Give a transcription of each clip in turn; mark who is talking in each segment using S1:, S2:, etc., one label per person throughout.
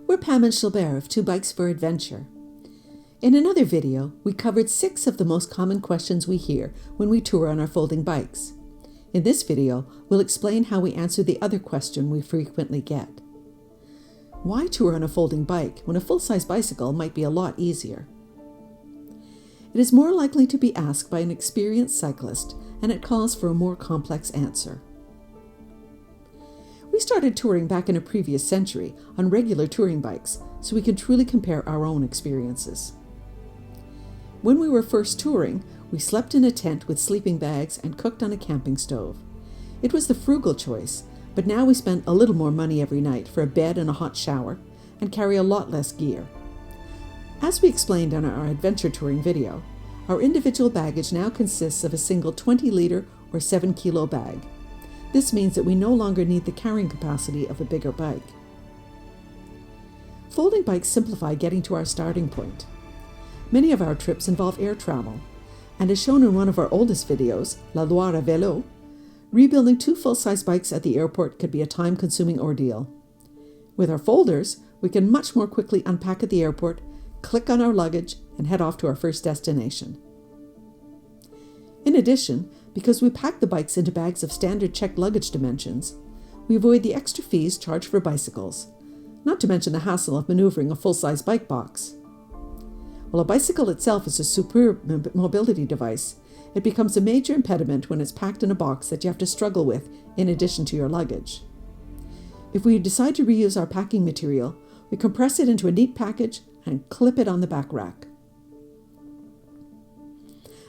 S1: We're Pam and Gilbert of Two Bikes for Adventure. In another video, we covered 6 of the most common questions we hear when we tour on our folding bikes. In this video, we'll explain how we answer the other question we frequently get. Why tour on a folding bike when a full-size bicycle might be a lot easier? It is more likely to be asked by an experienced cyclist, and it calls for a more complex answer. We started touring back in a previous century on regular touring bikes, so we can truly compare our own experiences. When we were first touring, we slept in a tent with sleeping bags and cooked on a camping stove. It was the frugal choice, but now we spend a little more money every night for a bed and a hot shower, and carry a lot less gear. As we explained on our adventure touring video, our individual baggage now consists of a single 20-liter or 7-kilo bag. This means that we no longer need the carrying capacity of a bigger bike. Folding bikes simplify getting to our starting point. Many of our trips involve air travel, and as shown in one of our oldest videos, La Loire à Vélo, rebuilding 2 full-size bikes at the airport could be a time-consuming ordeal. With our folders, we can much more quickly unpack at the airport, click on our luggage, and head off to our first destination. In addition, because we pack the bikes into bags of standard checked luggage dimensions, we avoid the extra fees charged for bicycles, not to mention the hassle of maneuvering a full-size bike box. While a bicycle itself is a superb mobility device, it becomes a major impediment when it's packed in a box that you have to struggle with in addition to your luggage. If we decide to reuse our packing material, we compress it into a neat package and clip it on the back rack.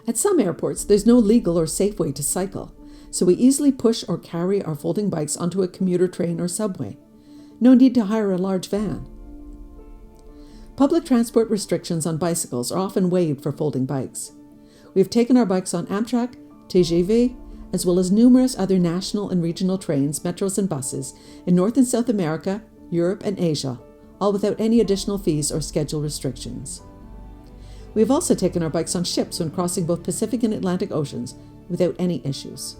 S1: At some airports, there's no legal or safe way to cycle, so we easily push or carry our folding bikes onto a commuter train or subway. No need to hire a large van. Public transport restrictions on bicycles are often waived for folding bikes. We have taken our bikes on Amtrak, TGV, as well as numerous other national and regional trains, metros, and buses in North and South America, Europe, and Asia, all without any additional fees or schedule restrictions. We have also taken our bikes on ships when crossing both Pacific and Atlantic Oceans without any issues.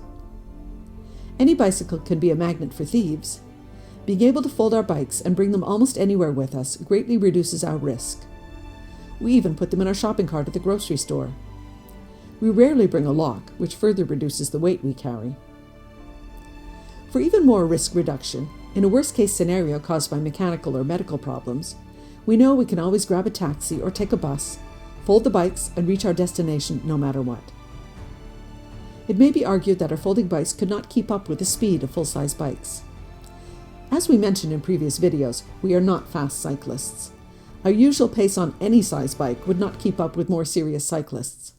S1: Any bicycle can be a magnet for thieves. Being able to fold our bikes and bring them almost anywhere with us greatly reduces our risk. We even put them in our shopping cart at the grocery store. We rarely bring a lock, which further reduces the weight we carry. For even more risk reduction, in a worst-case scenario caused by mechanical or medical problems, we know we can always grab a taxi or take a bus, fold the bikes, and reach our destination no matter what. It may be argued that our folding bikes could not keep up with the speed of full-size bikes. As we mentioned in previous videos, we are not fast cyclists. Our usual pace on any size bike would not keep up with more serious cyclists.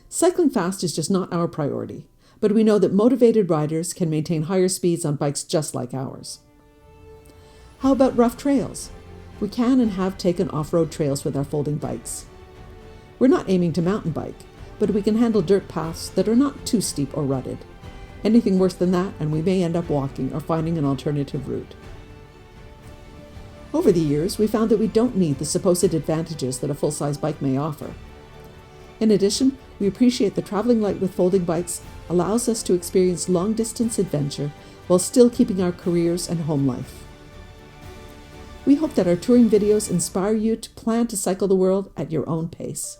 S1: Cycling fast is just not our priority, but we know that motivated riders can maintain higher speeds on bikes just like ours. How about rough trails? We can and have taken off-road trails with our folding bikes. We're not aiming to mountain bike, but we can handle dirt paths that are not too steep or rutted. Anything worse than that, and we may end up walking or finding an alternative route. Over the years, we found that we don't need the supposed advantages that a full-size bike may offer. In addition, we appreciate that traveling light with folding bikes allows us to experience long-distance adventure while still keeping our careers and home life. We hope that our touring videos inspire you to plan to cycle the world at your own pace.